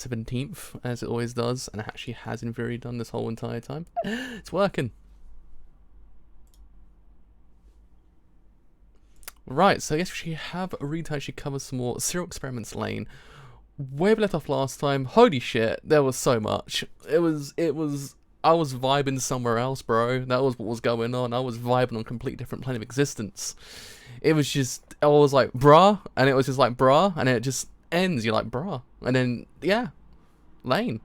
17th, as it always does, and it actually has in theory done this whole entire time. It's working. Right, so I guess we have a read to actually cover some more Serial Experiments Lain. Where we left off last time, holy shit, there was so much. I was vibing somewhere else, bro. That was what was going on. I was vibing on a completely different plane of existence. It was just, I was like, bruh, and it was just like, bruh, and it just ends, you're like, bruh, and then, yeah, Lain.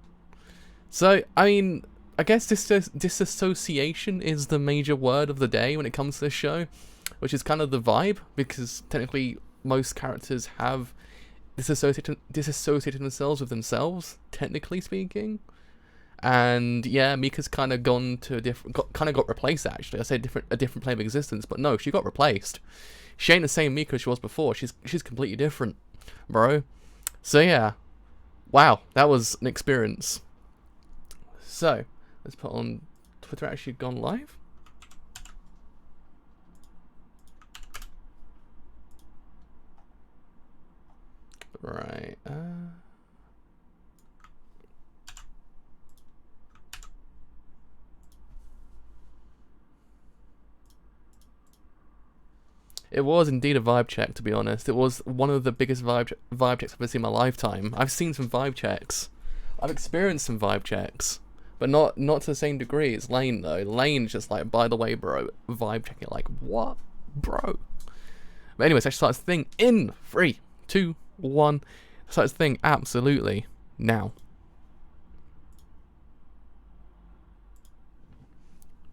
So, I mean, I guess disassociation is the major word of the day when it comes to this show, which is kind of the vibe, because technically most characters have disassociated themselves with themselves, technically speaking. And yeah, Mika's kind of gone to a different, got replaced actually. I say a different plane of existence, but no, she got replaced. She ain't the same Mika she was before. She's completely different, bro. So yeah, wow, that was an experience. So let's put on Twitter actually gone live. Right. It was indeed a vibe check, to be honest. It was one of the biggest vibe checks I've ever seen in my lifetime. I've seen some vibe checks. I've experienced some vibe checks. But not to the same degree. It's Lain, though. Lain's just like, by the way, bro, vibe checking. Like, what? Bro. But anyways, let's start this thing in 3, 2, 1. Start this thing absolutely now.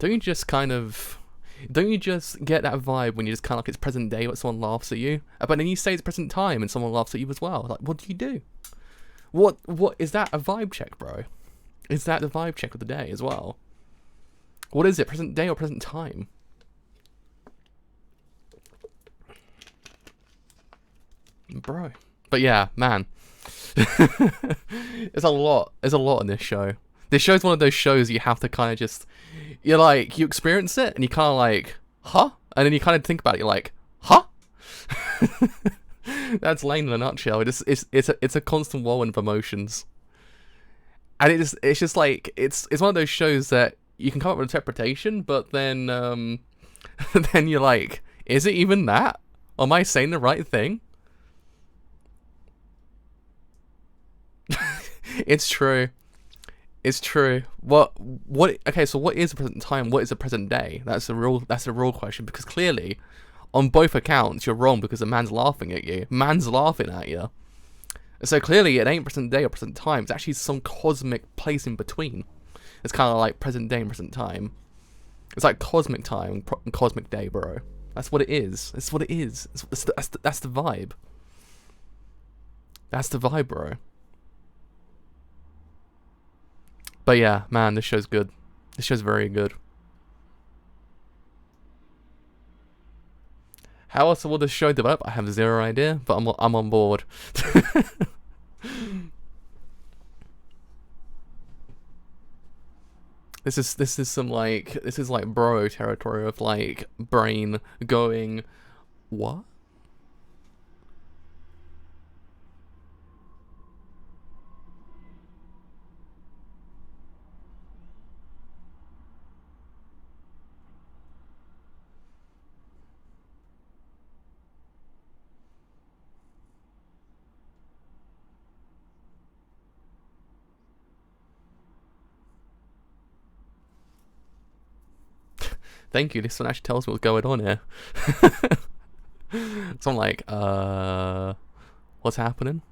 Don't you just get that vibe when you just kind of like it's present day when someone laughs at you? But then you say it's present time and someone laughs at you as well. Like, what do you do? What is that a vibe check, bro? Is that the vibe check of the day as well? What is it, present day or present time? Bro. But yeah, man. There's a lot in this show. This show's one of those shows you have to kind of just, you experience it and you kind of like, huh? And then you kind of think about it, you're like, huh? That's Lain in a nutshell. It's a constant whirlwind of emotions. And it's just like, it's one of those shows that you can come up with an interpretation, but then, then you're like, is it even that? Am I saying the right thing? It's true. It's true. Okay, so what is a present time? What is a present day? That's a real question, because clearly, on both accounts, you're wrong because the man's laughing at you. Man's laughing at you. So clearly, it ain't present day or present time. It's actually some cosmic place in between. It's kind of like present day and present time. It's like cosmic time and cosmic day, bro. That's what it is. That's what it is. That's the vibe. That's the vibe, bro. But yeah, man, this show's good. This show's very good. How else will this show develop? I have zero idea, but I'm on board. This is like bro territory of like brain going, what? Thank you. This one actually tells me what's going on here. So I'm like, what's happening?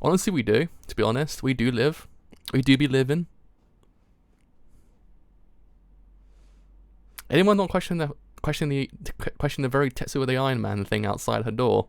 Honestly, we do. To be honest, we do live. We do be living. Anyone not question the very Tetsuo the Iron Man thing outside her door?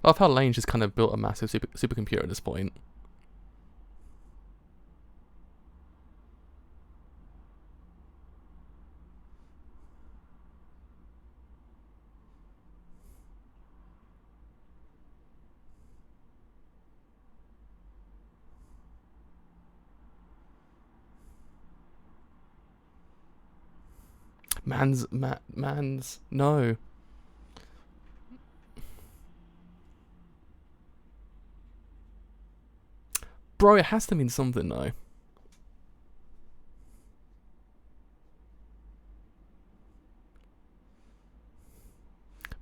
I love how Lain just kind of built a massive supercomputer at this point. No. Bro, it has to mean something though.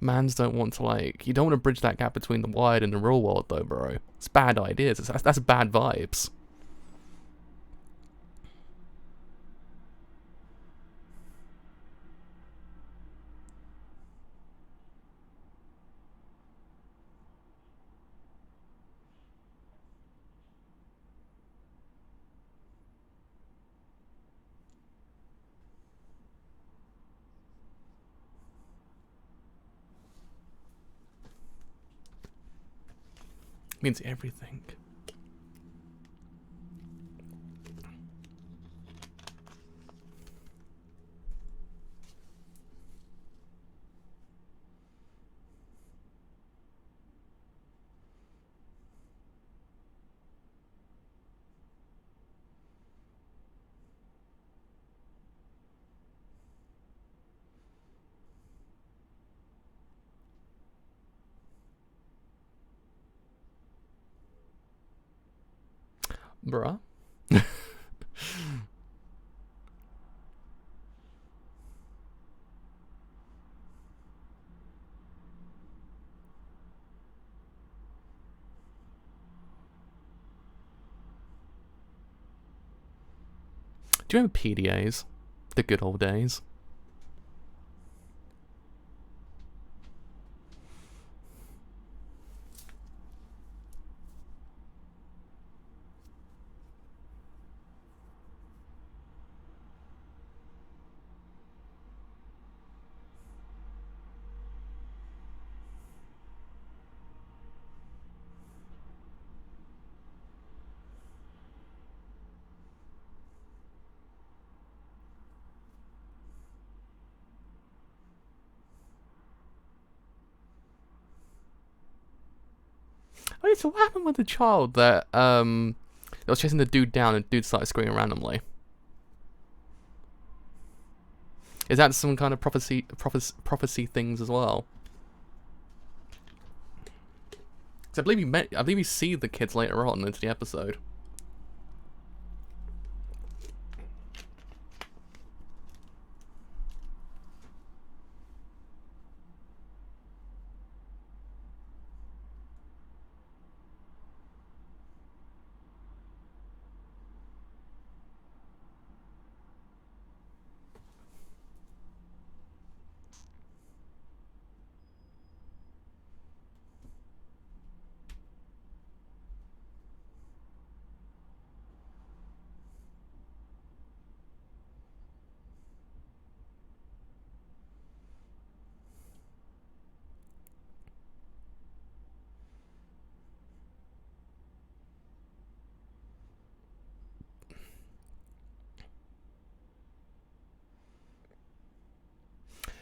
Mans don't want to, like, you don't want to bridge that gap between the wired and the real world though, bro. It's bad ideas. That's bad vibes. Means everything. Bruh. Do you remember PDAs? The good old days. Wait, so what happened with the child that was chasing the dude down and the dude started screaming randomly? Is that some kind of prophecy things as well? Because I believe you see the kids later on into the episode.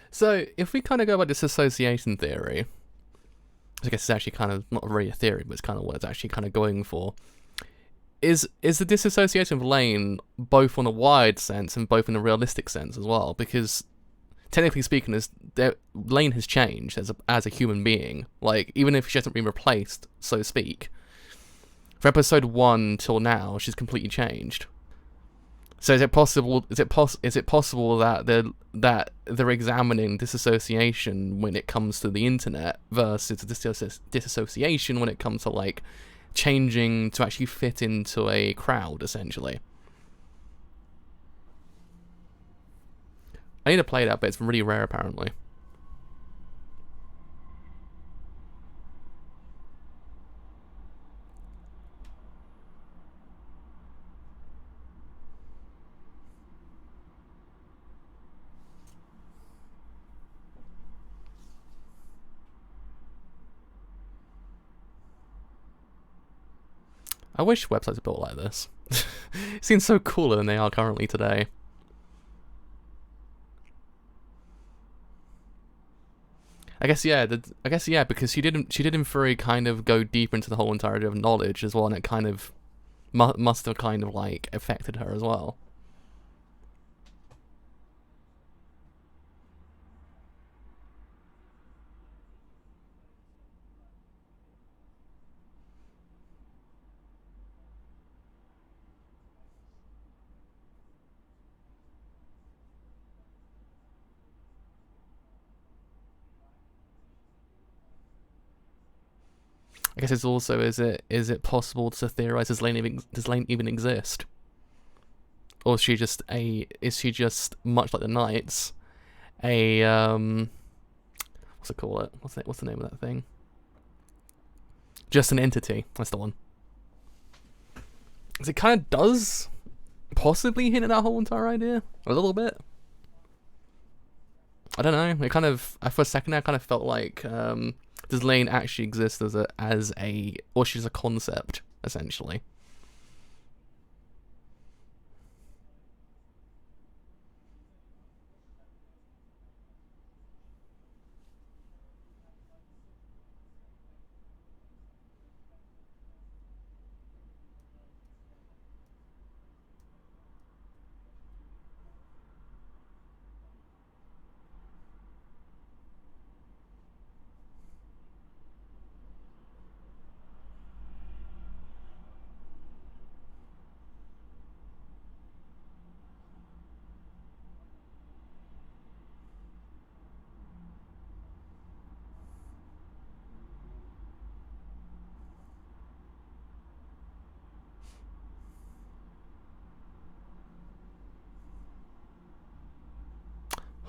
So, if we kind of go by this association theory, I guess it's actually kind of not really a theory, but it's kind of what it's actually kind of going for. Is the disassociation of Lain both on a wide sense and both in a realistic sense as well? Because technically speaking, Lain has changed as a human being. Like, even if she hasn't been replaced, so to speak, from episode 1 till now, she's completely changed. So is it possible that they're examining disassociation when it comes to the internet versus disassociation when it comes to, like, changing to actually fit into a crowd, essentially? I need to play that, but it's really rare apparently. I wish websites were built like this. It seems so cooler than they are currently today. I guess yeah, because she did in theory kind of go deep into the whole entirety of knowledge as well, and it kind of must have kind of like affected her as well. I guess it's also, is it possible to theorize, does Lain even exist? Or is she just much like the Knights, a what's it called? What's the name of that thing? Just an entity. That's the one. Because it kind of does possibly hint at that whole entire idea a little bit. I don't know. It kind of, for a second there, I kind of felt like, does Lain actually exist as a, or she's a concept essentially?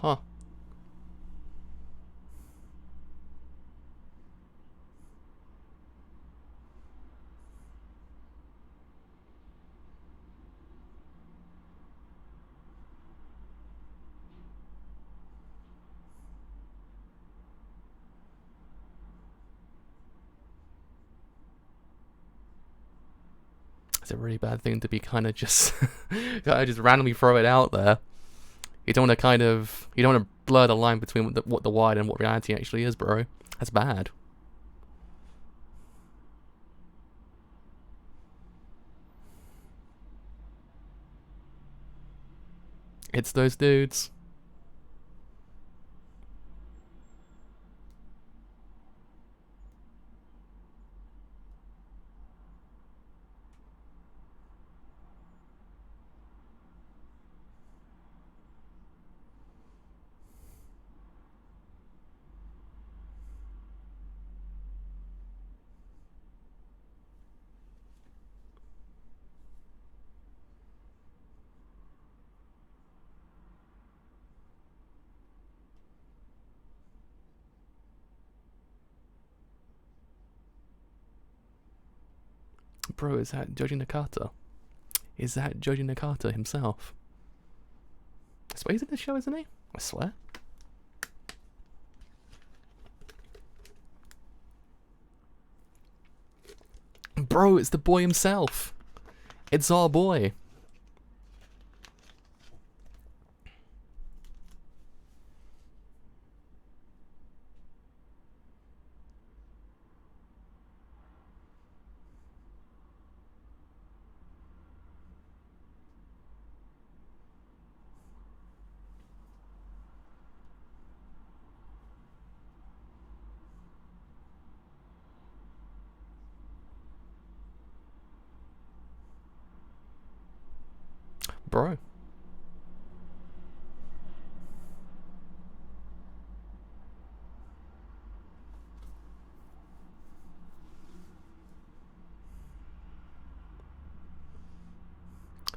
Huh. It's a really bad thing to be kind of just randomly throw it out there. You don't want to blur the line between what the wide and what reality actually is, bro. That's bad. It's those dudes. Bro, is that Joji Nakata? Is that Joji Nakata himself? I swear he's in this show, isn't he? I swear. Bro, it's the boy himself. It's our boy. Bro.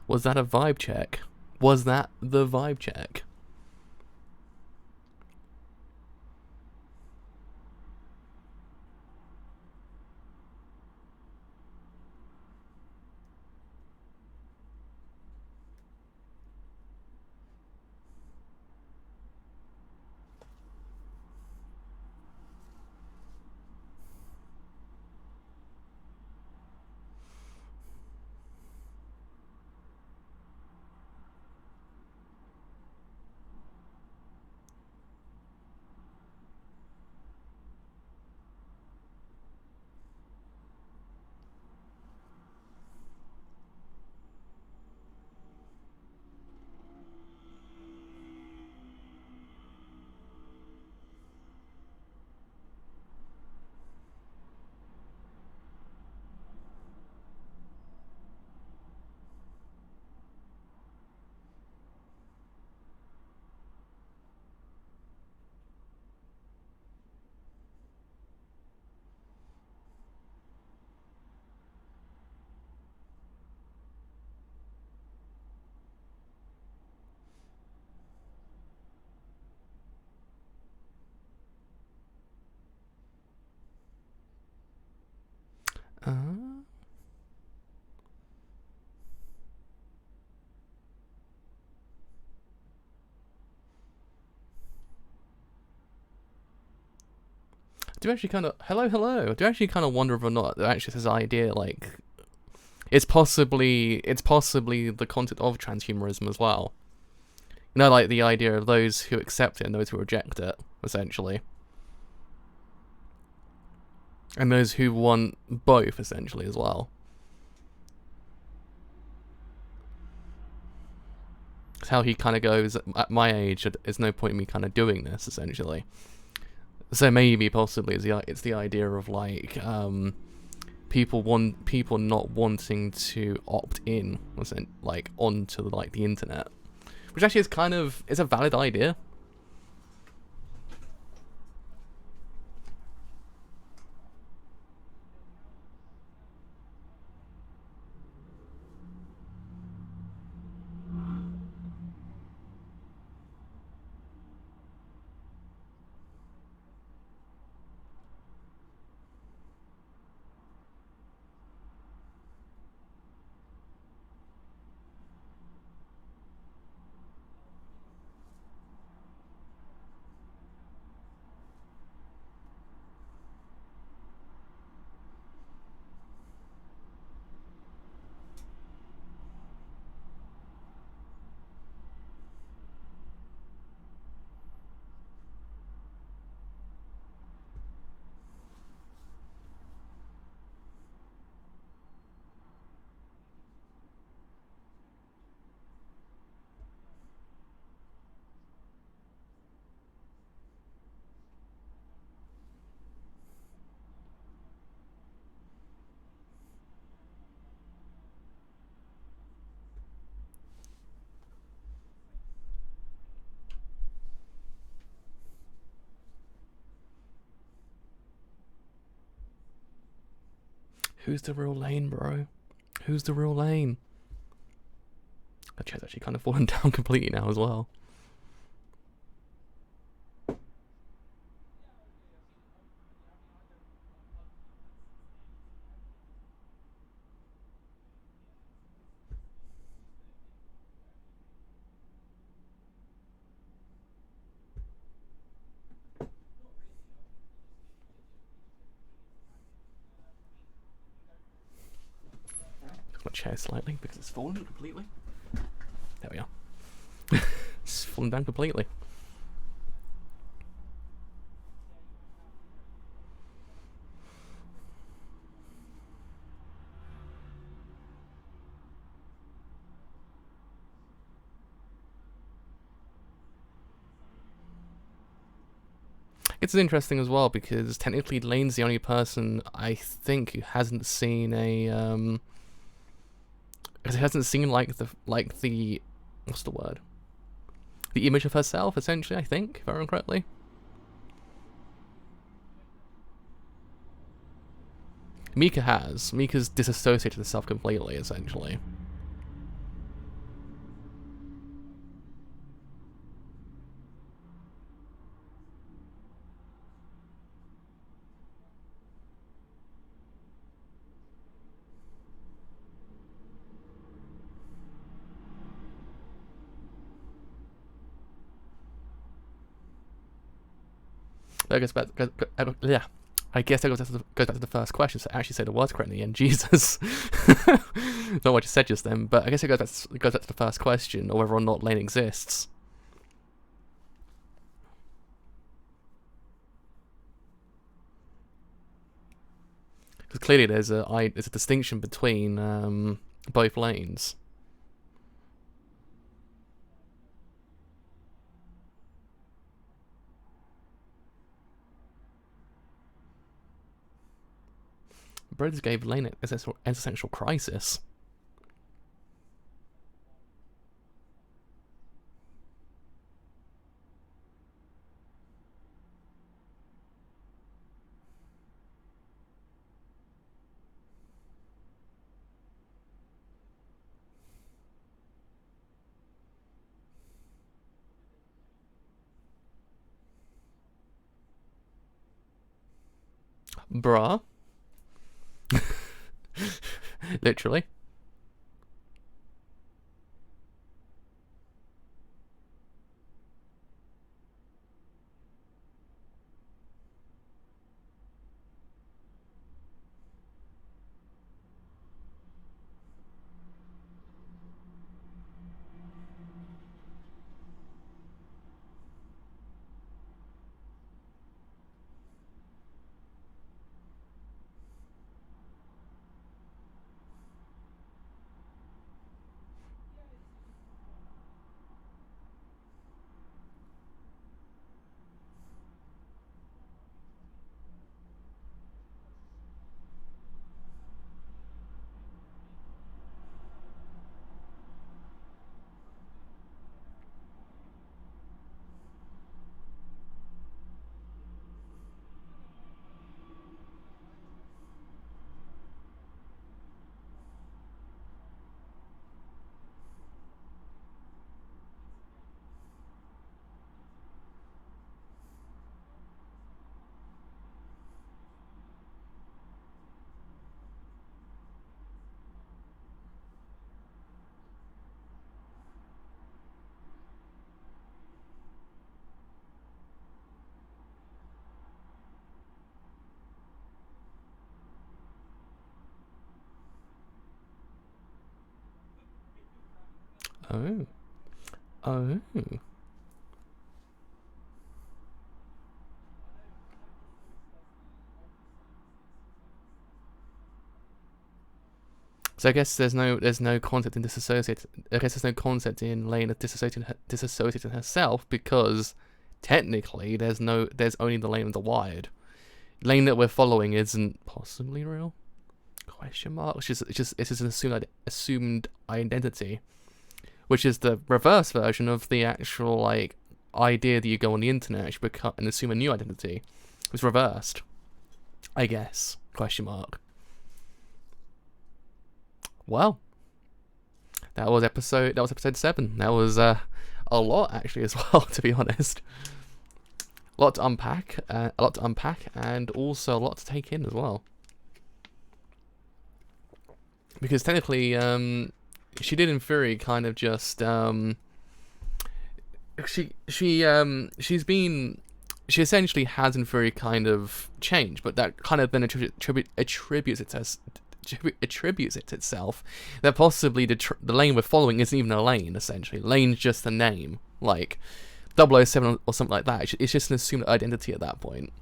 Was that a vibe check? Was that the vibe check? do actually kind of hello. Do actually kind of wonder if or not actually this idea like it's possibly the concept of transhumanism as well. You know, like the idea of those who accept it and those who reject it, essentially. And those who want both, essentially, as well. It's how he kind of goes, at my age, there's no point in me kind of doing this, essentially. So maybe, possibly, it's the idea of, like, people not wanting to opt in, like, onto, like, the internet. Which actually is a valid idea. Who's the real Lain, bro? Who's the real Lain? That chair's actually kind of fallen down completely now as well. My chair slightly because it's fallen completely. There we are. It's fallen down completely. It's interesting as well because technically Lane's the only person I think who hasn't seen a because he hasn't seen like the what's the word? The image of herself, essentially, I think, if I remember correctly. Mika has. Mika's disassociated herself completely, essentially. That goes back. Yeah, I guess that goes back to the first question. So I actually say the words correctly in the end. Jesus, not what you said just then, but I guess it goes back to the first question, or whether or not Lain exists. Because clearly there's a distinction between both Lanes. Brothers gave Lain an existential crisis. Bruh. Literally. Oh. Oh. So I guess there's no concept in disassociate. I guess there's no concept in Lain of disassociating herself, because technically there's only the Lain of the wired. Lain that we're following isn't possibly real? Question mark. It's just an assumed identity, which is the reverse version of the actual like idea that you go on the internet and assume a new identity. It's reversed, I guess. Question mark. Well, that was episode 7. That was a lot actually as well, to be honest. A lot to unpack, and also a lot to take in as well. Because technically, she did in theory kind of just she essentially has in theory kind of changed, but that kind of then attributes it itself that possibly the Lain we're following isn't even a Lain. Essentially, Lain's just a name, like 007 or something like that. It's just an assumed identity at that point.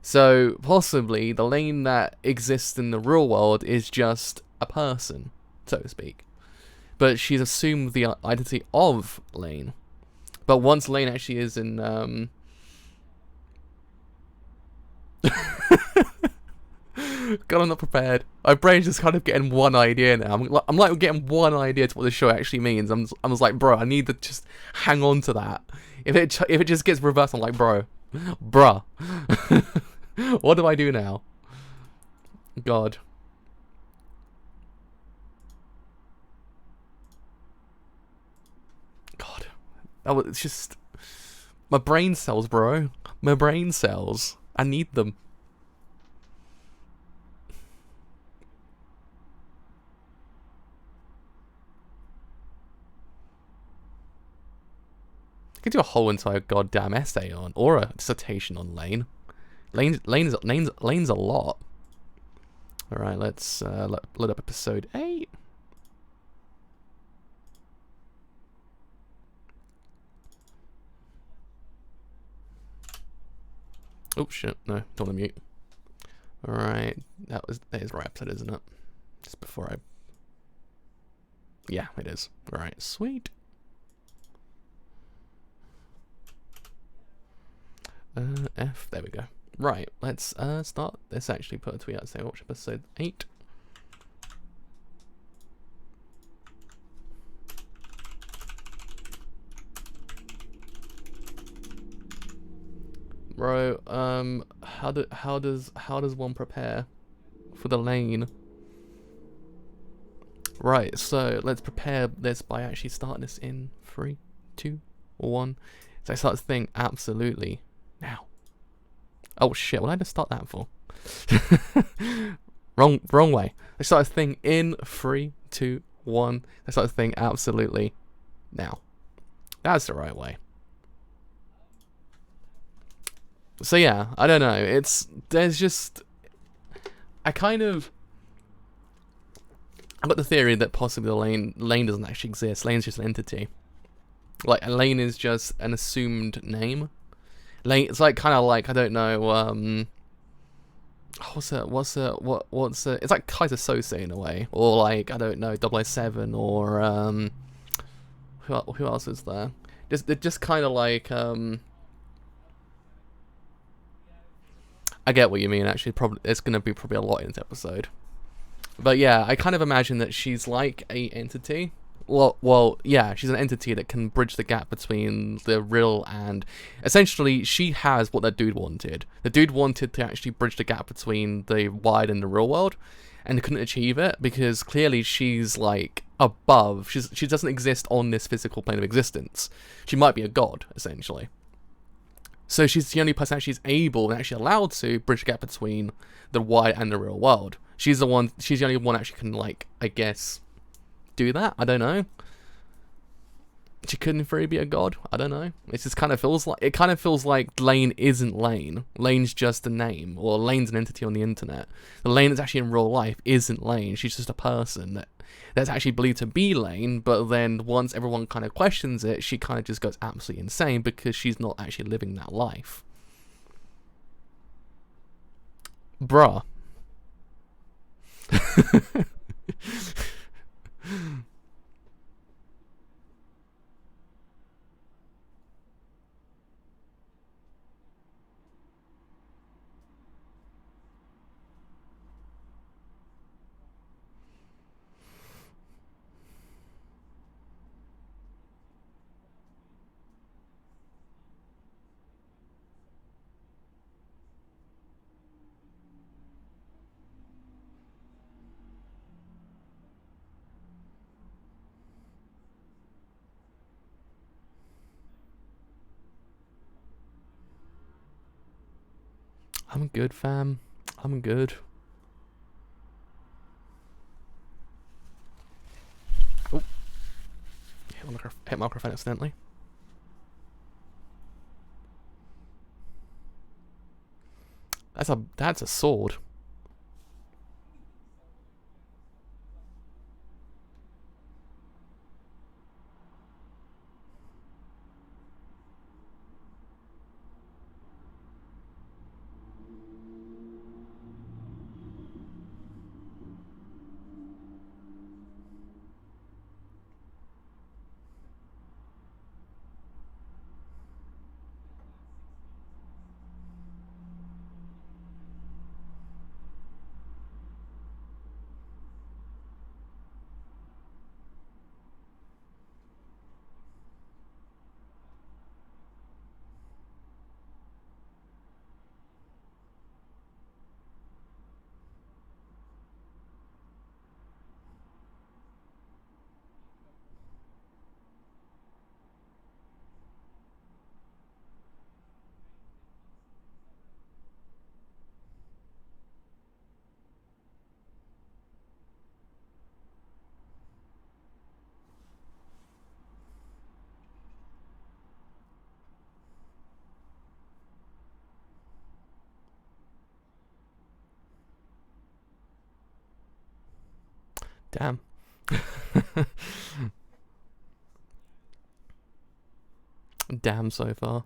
So possibly the Lain that exists in the real world is just a person, so to speak, but she's assumed the identity of Lain. But once Lain actually is in God, I'm not prepared. My brain's just kind of getting one idea now. I'm like getting one idea to what the show actually means. I'm just like, bro, I need to just hang on to that. If it just gets reversed, I'm like, bruh, what do I do now? God. That was just my brain cells, bro. My brain cells. I need them. I could do a whole entire goddamn essay on, or a dissertation on Lain. Lain's a lot. All right, let's load up episode 8. Oh shit! No, don't want to mute. All right, that is the right episode, isn't it? Just before I. Yeah, it is. All right, sweet. F. There we go. Right, let's start. Let's actually put a tweet out saying watch episode 8. Bro, how does one prepare for the Lain? Right, so let's prepare this by actually starting this in 3, 2, 1. So I start this thing absolutely now. Oh shit! What did I just start that for? wrong way. I start this thing in 3, 2, 1. I start this thing absolutely now. That's the right way. So yeah, I don't know. There's just I've got the theory that possibly the Lain doesn't actually exist. Lain's just an entity. Like, Lain is just an assumed name. Lain, it's like kind of like, I don't know. What's it? It's like Kaiser Sose in a way, or like, I don't know, 007 or who else is there? Just kind of like I get what you mean. Actually, probably it's gonna be probably a lot in this episode. But yeah, I kind of imagine that she's like a entity. Well, yeah, she's an entity that can bridge the gap between the real and... Essentially, she has what that dude wanted. The dude wanted to actually bridge the gap between the wired and the real world, and couldn't achieve it because clearly she's, like, above. She doesn't exist on this physical plane of existence. She might be a god, essentially. So she's the only person actually able and actually allowed to bridge the gap between the wired and the real world. She's the only one actually can, like, I guess... do that? I don't know. She could in theory be a god. I don't know. It just kind of feels like Lain isn't Lain. Lain's just a name, or Lain's an entity on the internet. The Lain that's actually in real life isn't Lain. She's just a person that's actually believed to be Lain. But then once everyone kind of questions it, she kind of just goes absolutely insane because she's not actually living that life. Bruh. I'm good, fam. I'm good. Oh, hit microphone accidentally. That's a sword. Damn. Damn so far.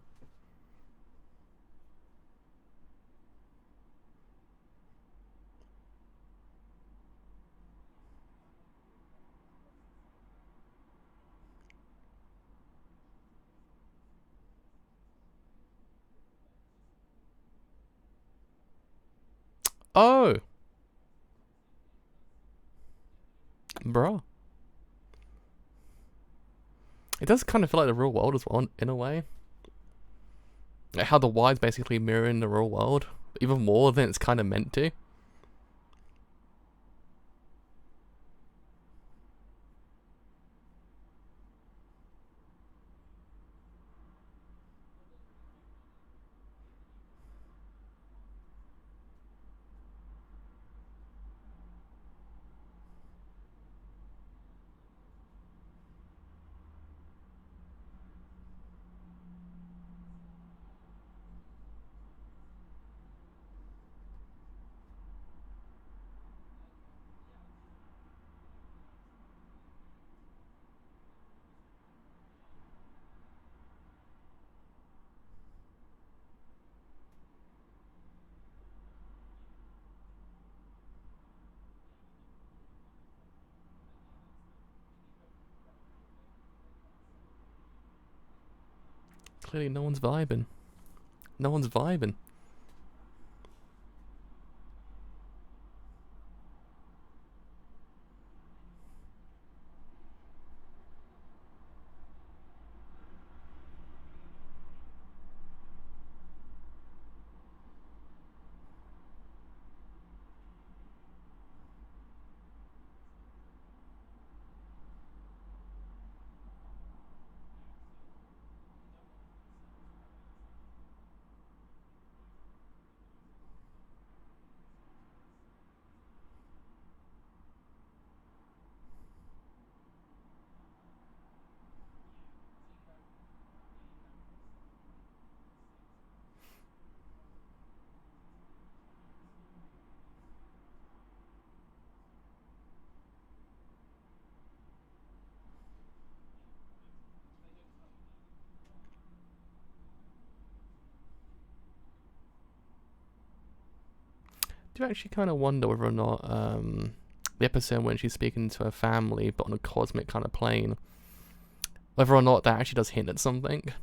Oh, bro. It does kind of feel like the real world as well, in a way. Like how the wide's basically mirroring the real world, even more than it's kind of meant to. Clearly, no one's vibing. No one's vibing. do actually kind of wonder whether or not the episode when she's speaking to her family, but on a cosmic kind of plane, whether or not that actually does hint at something.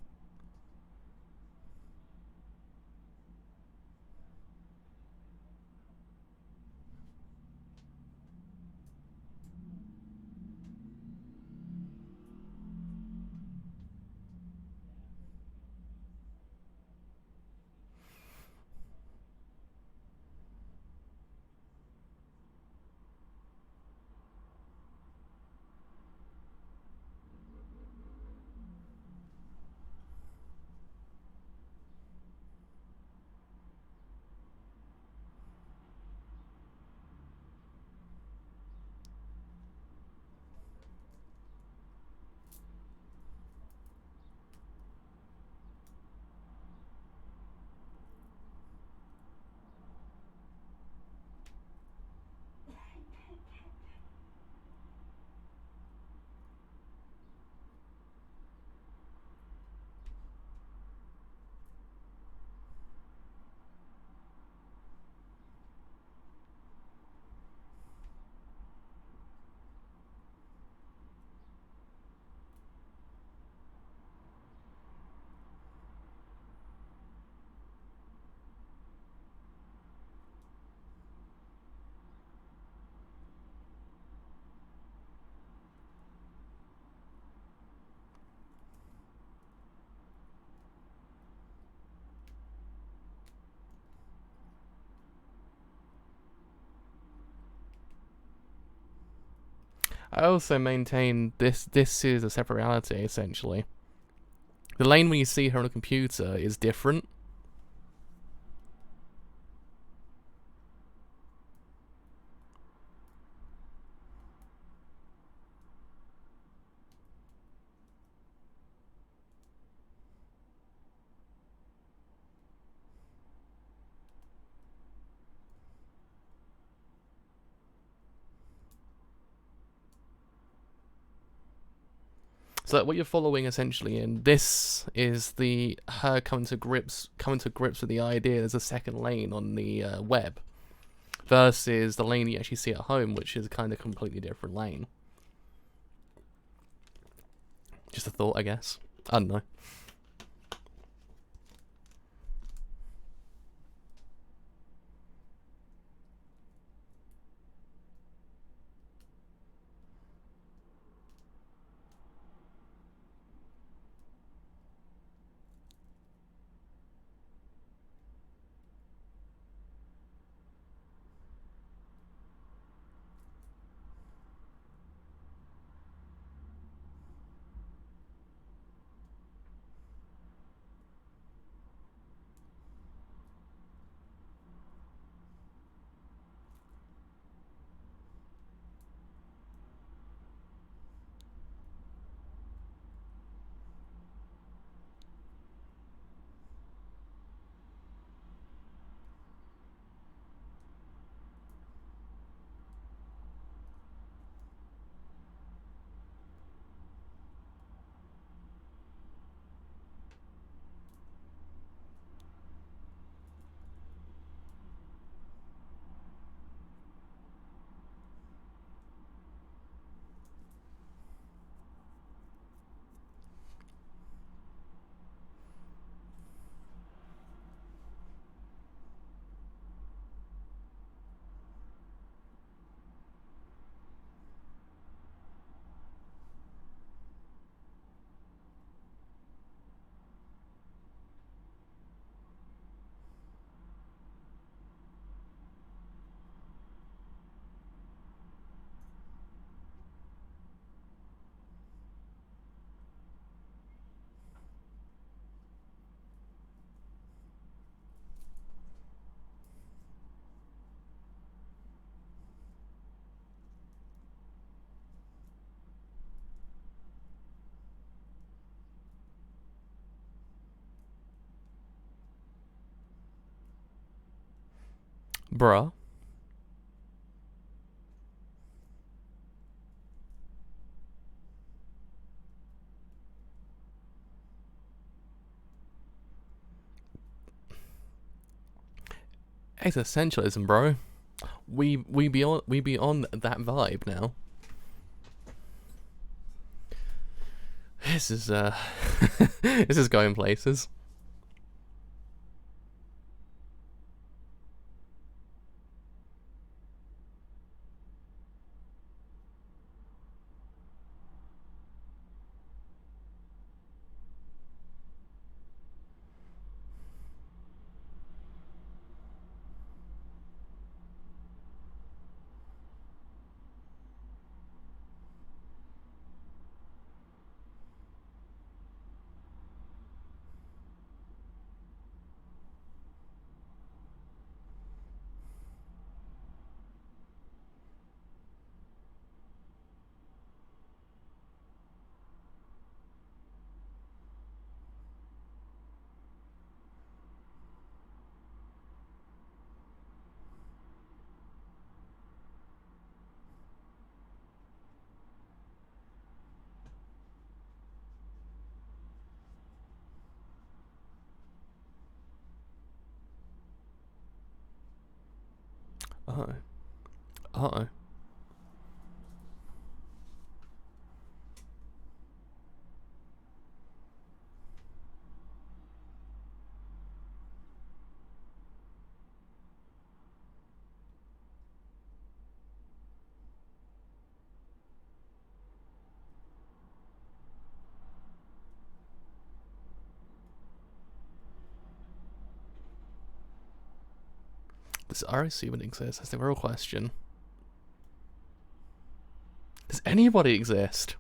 I also maintain this is a separate reality, essentially. The Lain when you see her on a computer is different. So what you're following essentially in this is the her coming to grips with the idea there's a second Lain on the web, versus the Lain you actually see at home, which is kind of completely different Lain. Just a thought, I guess. I don't know. Bruh. It's essentialism, bro. We be on that vibe now. This is this is going places. Uh-oh. Uh-oh. Does ROC even exist? That's the real question. Does anybody exist?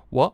What?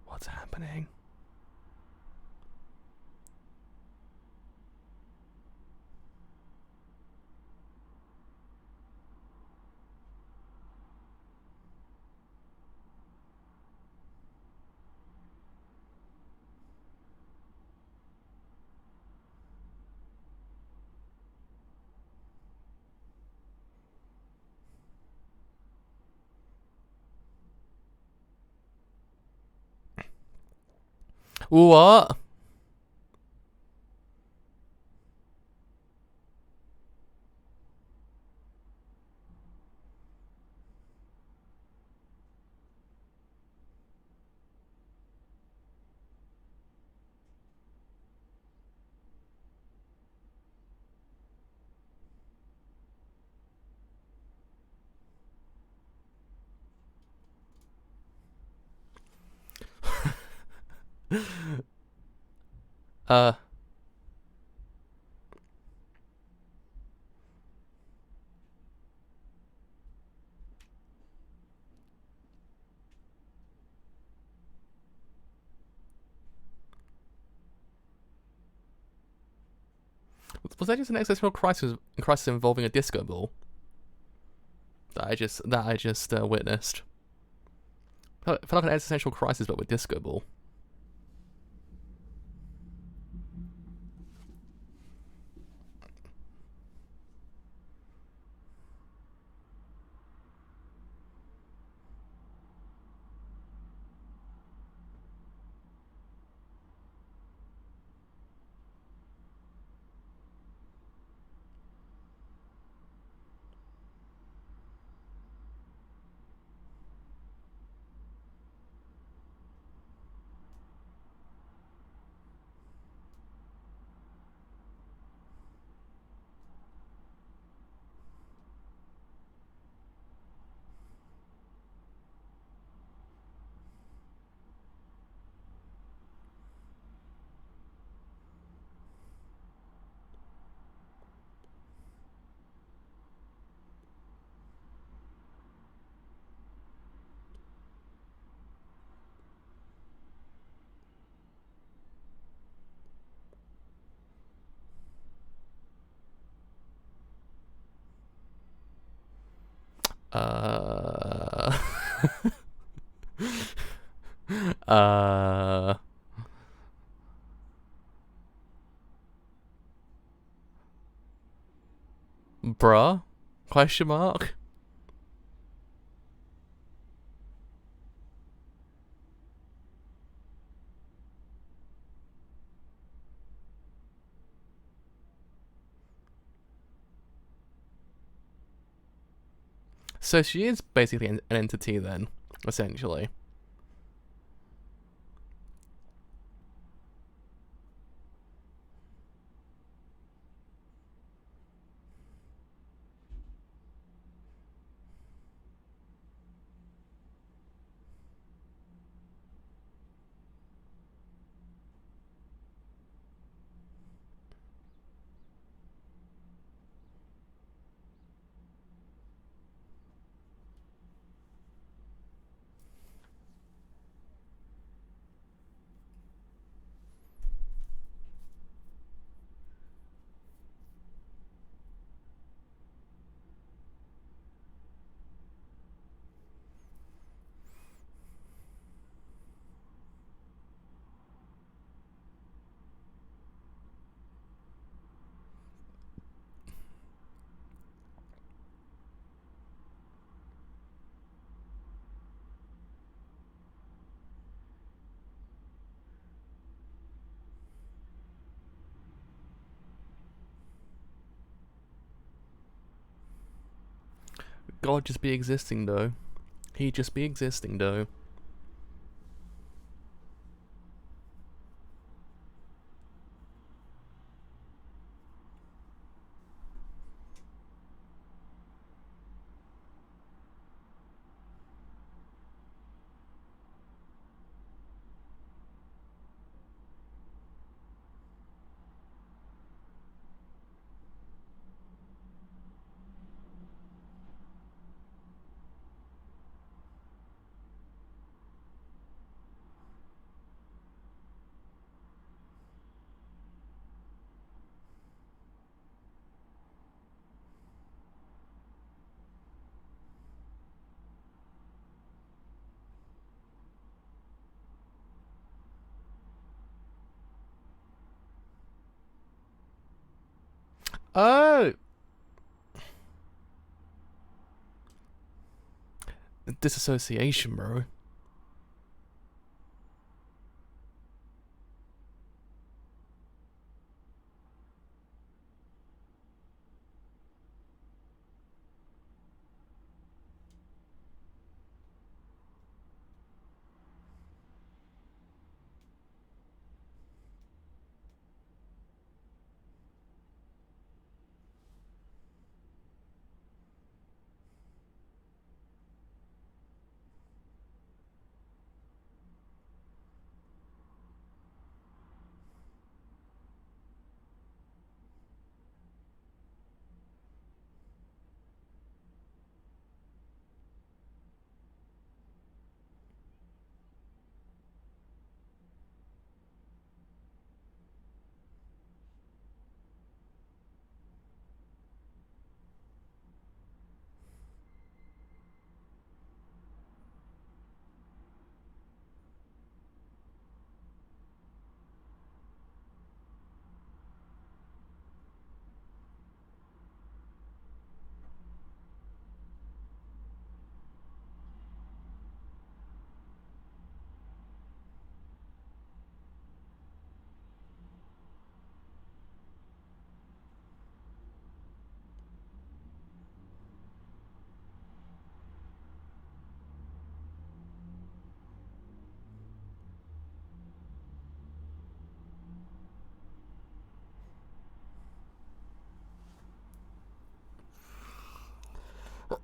What's happening? What? uh Was that just an existential crisis involving a disco ball that I just witnessed? Felt like an existential crisis, but with disco ball. Uh, uh, bruh? Question mark? So she is basically an entity then, essentially. God just be existing though. He just be existing though. Oh! Disassociation, bro.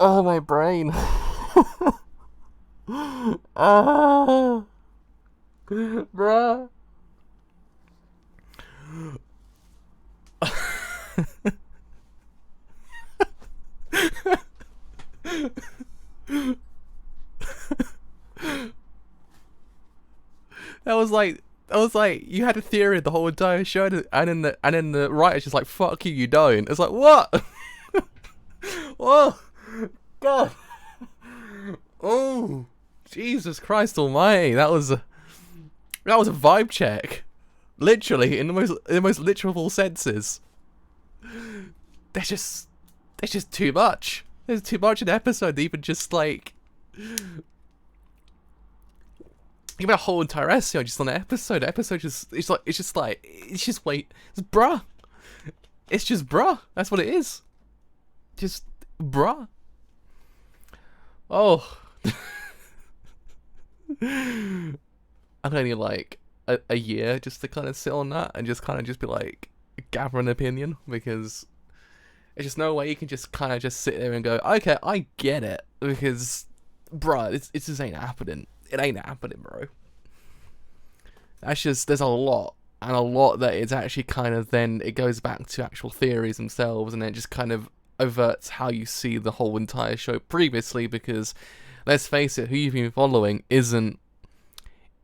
Oh, my brain. Ah, bruh. That was like you had a theory the whole entire show, and then the writer's just like, fuck you, you don't. It's like, what? Whoa, God. Oh, Jesus Christ Almighty! That was a vibe check, literally in the most literal senses. There's just too much. There's too much in the episode. Even just like even a whole entire essay just on an episode. The episode it's just wait, it's bruh. It's just bruh. That's what it is. Just bruh. Oh. I'm gonna need like a year just to kind of sit on that and just kind of just be like gather an opinion, because there's just no way you can just kind of just sit there and go, okay, I get it, because bruh, it's just ain't happening. It ain't happening, bro. That's just, there's a lot that it's actually kind of, then it goes back to actual theories themselves, and then it just kind of overts how you see the whole entire show previously, because let's face it, who you've been following isn't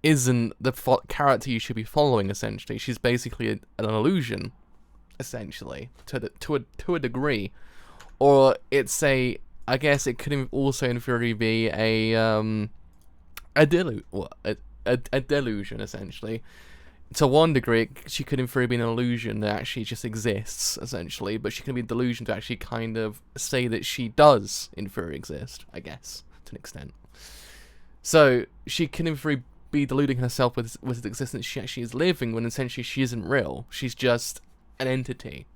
the character you should be following. Essentially, she's basically an illusion, essentially, to a degree, or it's a, I guess it could also in theory be a delusion, essentially. To one degree, she could in theory be an illusion that actually just exists, essentially, but she can be a delusion to actually kind of say that she does in theory exist, I guess, to an extent. So she can in theory be deluding herself with the existence she actually is living, when essentially she isn't real. She's just an entity.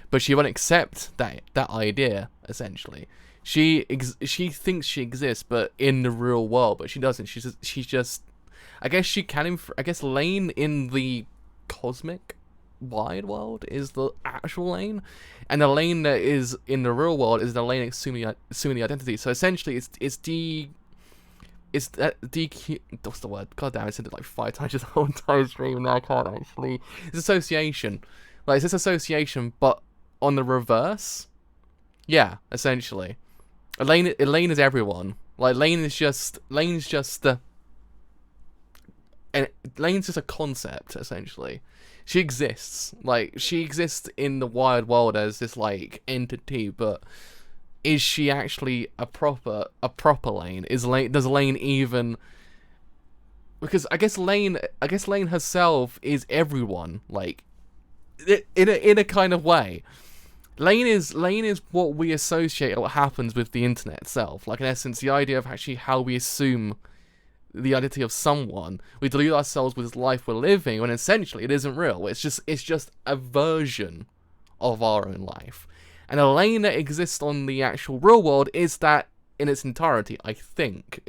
But she won't accept that idea, essentially. She thinks she exists, but in the real world, but she doesn't. She's just I guess she can. I guess Lain in the cosmic wide world is the actual Lain, and the Lain that is in the real world is the Lain assuming the identity. So essentially, what's the word? God damn, I said it like 5 times the whole entire stream, and now I can't actually. It's association. Like, it's this association, but on the reverse. Yeah, essentially. Lain is everyone. Like, Lain's just and Lain's just a concept, essentially. She exists. Like, she exists in the wide world as this, like, entity, but is she actually a proper Lain? Does Lain even... Because I guess Lain herself is everyone, like, in a kind of way. Lain is what we associate what happens with the internet itself. Like, in essence, the idea of actually how we assume the identity of someone. We delude ourselves with this life we're living, when essentially it isn't real. It's just a version of our own life. And a Lain that exists on the actual real world is that in its entirety, I think.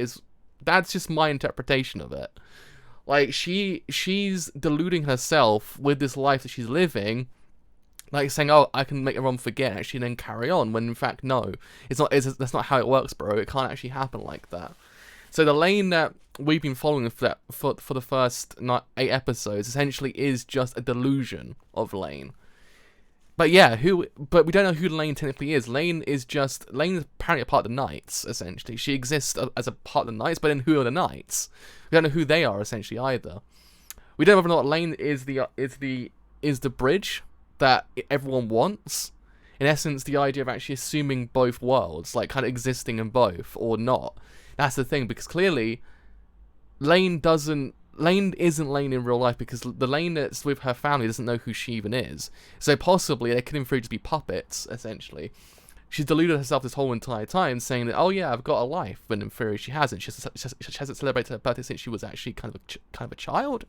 That's just my interpretation of it. Like, she's deluding herself with this life that she's living, like saying, oh, I can make everyone forget, actually then carry on, when in fact, no. That's not how it works, bro. It can't actually happen like that. So the Lain that we've been following for the first 8 episodes essentially is just a delusion of Lain. But yeah, but we don't know who Lain technically is. Lain is apparently a part of the Knights, essentially. She exists as a part of the Knights, but then who are the Knights? We don't know who they are, essentially, either. We don't know whether or not Lain is the bridge that everyone wants. In essence, the idea of actually assuming both worlds, like kind of existing in both, or not. That's the thing, because clearly Lain isn't Lain in real life, because the Lain that's with her family doesn't know who she even is. So possibly they could in theory just be puppets, essentially. She's deluded herself this whole entire time, saying that, oh yeah, I've got a life, when in theory she hasn't. She hasn't celebrated her birthday since she was actually kind of a child.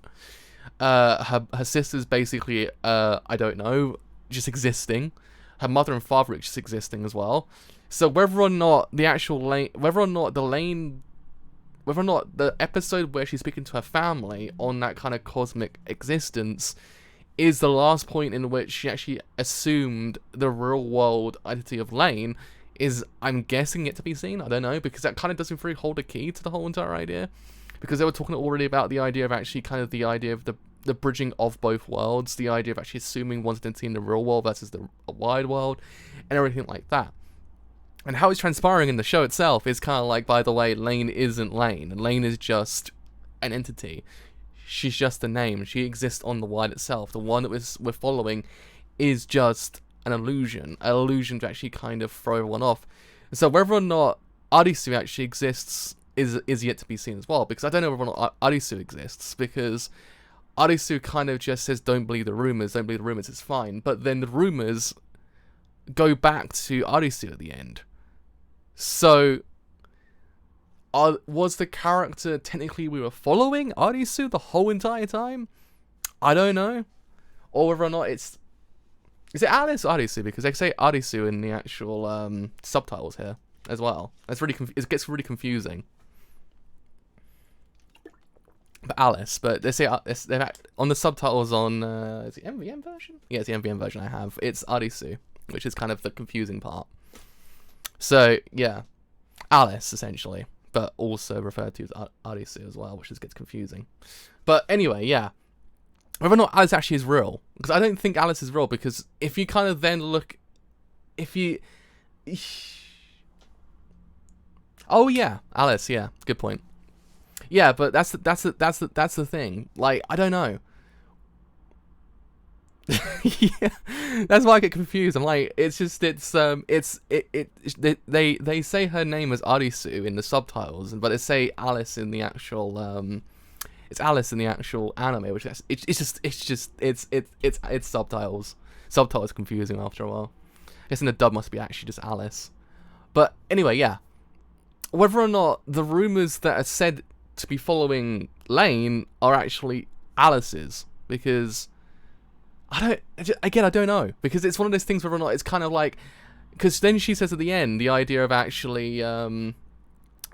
Her sister's basically, I don't know, just existing. Her mother and father are just existing as well. So whether or not the episode where she's speaking to her family on that kind of cosmic existence is the last point in which she actually assumed the real world identity of Lain is, I'm guessing, yet to be seen. I don't know, because that kind of doesn't really hold a key to the whole entire idea. Because they were talking already about the idea of actually kind of the idea of the bridging of both worlds, the idea of actually assuming one's identity in the real world versus the wide world, and everything like that. And how it's transpiring in the show itself is kind of like, by the way, Lain isn't Lain, and Lain is just an entity. She's just a name. She exists on the wide itself. The one that we're following is just an illusion to actually kind of throw everyone off. So whether or not Arisu actually exists is yet to be seen as well, because I don't know whether or not Arisu exists, because Arisu kind of just says, don't believe the rumors, it's fine. But then the rumors go back to Arisu at the end. So, was the character technically we were following Arisu the whole entire time? I don't know. Or whether or not it's... Is it Alice or Arisu? Because they say Arisu in the actual subtitles here as well. It's really it gets really confusing. But Alice, but they say on the subtitles on is it MVM version? Yeah, it's the MVM version I have. It's Arisu, which is kind of the confusing part. So yeah, Alice essentially, but also referred to as Arisu as well, which just gets confusing. But anyway, yeah, whether or not Alice actually is real, because I don't think Alice is real, because if you kind of then look, oh yeah, Alice, yeah, good point. Yeah, but that's the thing. Like, I don't know. Yeah, that's why I get confused. I'm like, they say her name as Arisu in the subtitles, but they say Alice in the actual it's Alice in the actual anime, which it's subtitles. Subtitles are confusing after a while. I guess in the dub must be actually just Alice. But anyway, yeah. Whether or not the rumors that are said to be following Lain are actually Alice's, because I don't know, because it's one of those things whether or not it's kind of like, because then she says at the end the idea of actually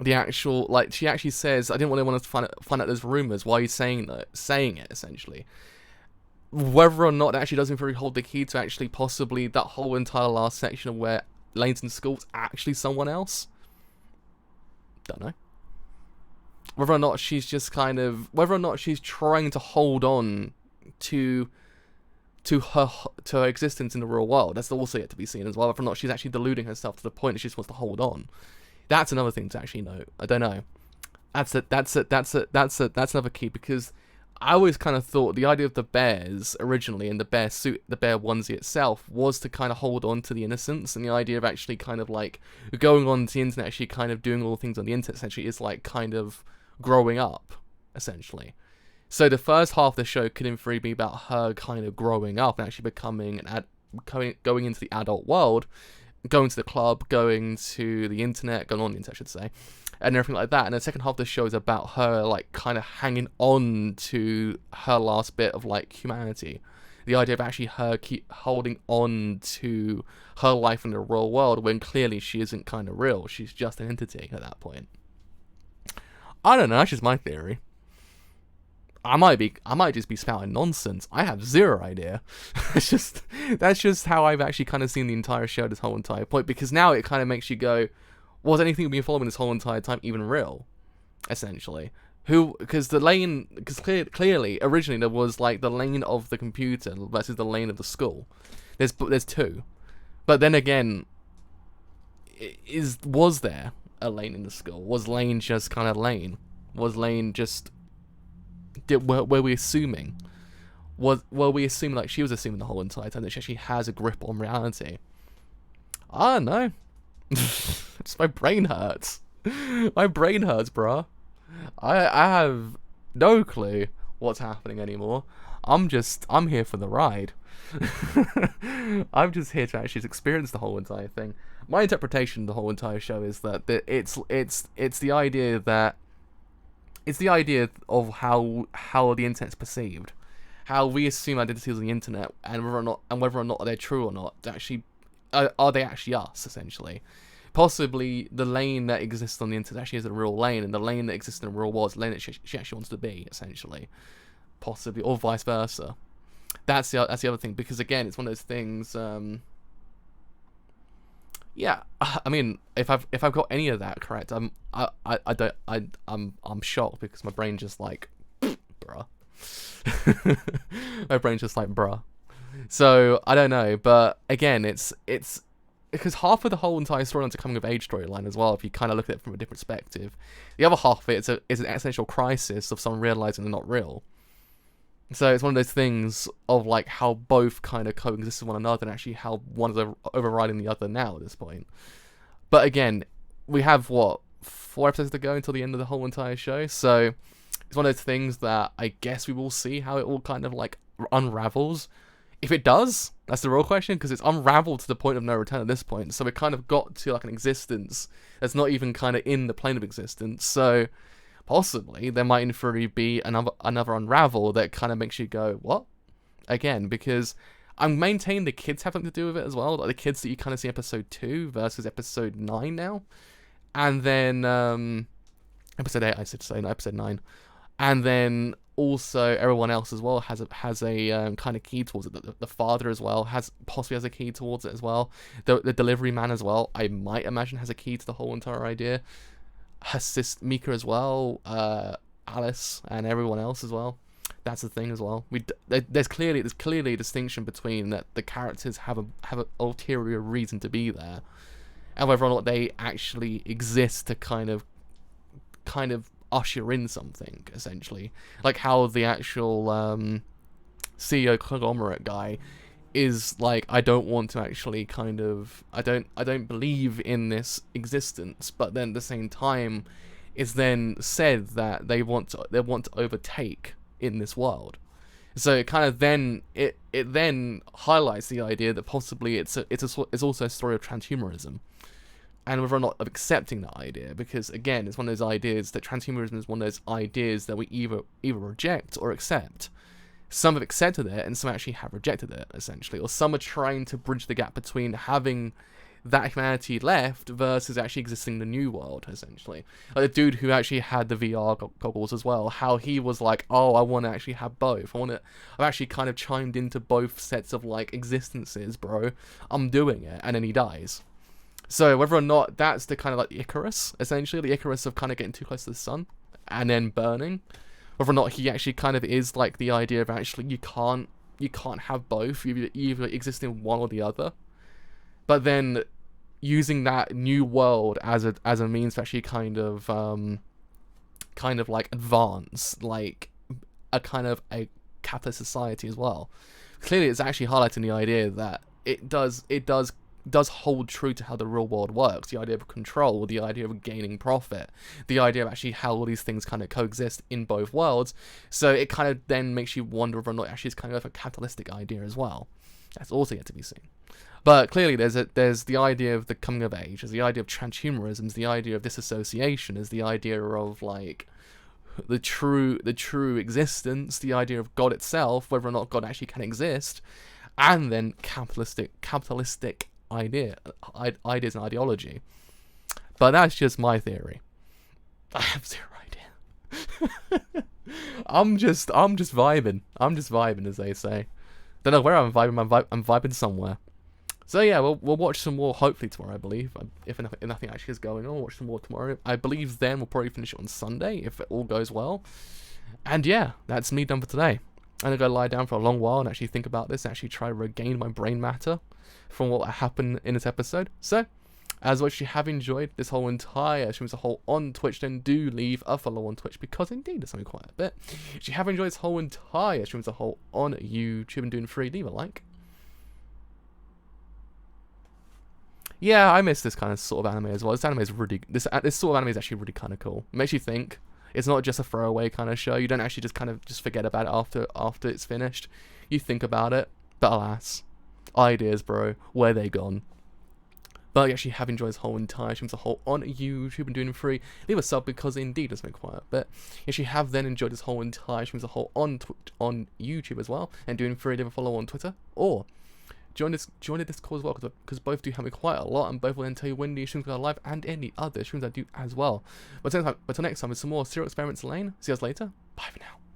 the actual, like, she actually says, I didn't really want to find out there's rumors, why are you saying it essentially. Whether or not that actually doesn't really hold the key to actually possibly that whole entire last section of where Lain's in school is actually someone else, don't know. Whether or not she's just kind of, whether or not she's trying to hold on to her existence in the real world, that's also yet to be seen as well. Whether or not she's actually deluding herself to the point that she just wants to hold on, that's another thing to actually note. I don't know. That's another key, because I always kind of thought the idea of the bears originally, and the bear suit, the bear onesie itself, was to kind of hold on to the innocence, and the idea of actually kind of like going on to the internet, actually kind of doing all the things on the internet, essentially is like kind of growing up, essentially. So the first half of the show could in theory be about her kind of growing up and actually becoming going into the adult world, going to the club, going to the internet, going on the internet, I should say, and everything like that. And the second half of the show is about her like kind of hanging on to her last bit of like humanity. The idea of actually her keep holding on to her life in the real world, when clearly she isn't kind of real. She's just an entity at that point. I don't know, that's just my theory. I might just be spouting nonsense. I have zero idea. That's just how I've actually kind of seen the entire show, this whole entire point, because now it kind of makes you go, was anything we've been following this whole entire time even real? Essentially. Because clearly, originally there was like the Lain of the computer versus the Lain of the school. There's two. But then again, was there a Lain in the school? Was Lain just kind of Lain? Was Lain just... were we assuming? Were we assuming, like, she was assuming the whole entire time that she actually has a grip on reality? I don't know. Just my brain hurts. My brain hurts, bruh. I have no clue what's happening anymore. I'm here for the ride. I'm just here to actually experience the whole entire thing. My interpretation of the whole entire show is that it's the idea that it's the idea of how the internet's perceived, how we assume identities on the internet, and whether or not they're true or not. Actually, are they actually us? Essentially, possibly the Lain that exists on the internet actually is a real Lain, and the Lain that exists in the real world is the Lain that she actually wants to be. Essentially, possibly, or vice versa. That's the other thing, because again, it's one of those things. Yeah, I mean, if I've got any of that correct, I don't I'm shocked because my brain just like, bruh. My brain's just like, bruh. So I don't know, but again, it's because half of the whole entire storyline's a coming of age storyline as well. If you kind of look at it from a different perspective, the other half of it is an existential crisis of someone realizing they're not real. So it's one of those things of like how both kind of coexist with one another, and actually how one is overriding the other now at this point. But again, we have what, 4 episodes to go until the end of the whole entire show. So it's one of those things that I guess we will see how it all kind of like unravels. If it does, that's the real question, because it's unraveled to the point of no return at this point. So it kind of got to like an existence that's not even kind of in the plane of existence. So possibly there might in theory be another unravel that kind of makes you go, what? Again, because I'm maintaining the kids have something to do with it as well. Like the kids that you kind of see episode 2 versus episode 9 now. And then episode 8, I should say, not episode 9. And then also everyone else as well has a kind of key towards it. The father as well possibly has a key towards it as well. The delivery man as well, I might imagine, has a key to the whole entire idea. Her sister Mika as well, Alice and everyone else as well. That's the thing as well. There's clearly a distinction between that the characters have an ulterior reason to be there, and whether or not they actually exist to kind of usher in something, essentially. Like how the actual CEO conglomerate guy is like, I don't want to actually I don't believe in this existence, but then at the same time it's then said that they want to overtake in this world. So it kind of then it then highlights the idea that possibly it's also a story of transhumanism, and whether or not of accepting that idea, because again, it's one of those ideas that transhumanism is one of those ideas that we either reject or accept. Some have accepted it, and some actually have rejected it, essentially, or some are trying to bridge the gap between having that humanity left versus actually existing in the new world, essentially. Like the dude who actually had the VR goggles as well, how he was like, oh, I want to actually have both. I've actually kind of chimed into both sets of like existences, bro. I'm doing it, and then he dies. So whether or not that's the kind of like the Icarus, essentially, the Icarus of kind of getting too close to the sun and then burning, whether or not he actually kind of is like the idea of actually you can't have both, you either exist in one or the other, but then using that new world as a means to actually kind of like advance like a kind of a capitalist society as well. Clearly, it's actually highlighting the idea that it does hold true to how the real world works. The idea of control, the idea of gaining profit, the idea of actually how all these things kind of coexist in both worlds. So it kind of then makes you wonder whether or not actually it's kind of a capitalistic idea as well. That's also yet to be seen. But clearly there's the idea of the coming of age, there's the idea of transhumanism, there's the idea of disassociation, there's the idea of like the true existence, the idea of God itself, whether or not God actually can exist, and then capitalistic ideas and ideology. But that's just my theory. I have zero idea. I'm just vibing. I'm just vibing, as they say. Don't know where I'm vibing. I'm vibing somewhere. So yeah, we'll watch some more hopefully tomorrow, I believe. If nothing actually is going on, we'll watch some more tomorrow. I believe then we'll probably finish it on Sunday if it all goes well. And yeah, that's me done for today. I'm gonna go lie down for a long while and actually think about this, and actually try to regain my brain matter from what happened in this episode. So, as much as you have enjoyed this whole entire stream as a whole on Twitch, then do leave a follow on Twitch, because indeed there's something quite a bit. If you have enjoyed this whole entire stream as a whole on YouTube and doing free, leave a like. Yeah, I miss this kind of sort of anime as well. This sort of anime is actually really kind of cool. It makes you think. It's not just a throwaway kind of show. You don't actually just forget about it after it's finished. You think about it, but alas, ideas, bro, where they gone? But you actually have enjoyed this whole entire stream as a whole on YouTube and doing free, leave a sub, because indeed it's been quite a bit. You actually have then enjoyed this whole entire stream as a whole on YouTube as well, and doing free, leave a follow on Twitter, or join the Discord as well, because both do help me quite a lot, and both will then tell you when the streams go live and any other streams I do as well. But until next time, with some more Serial Experiments Lain. See you guys later. Bye for now.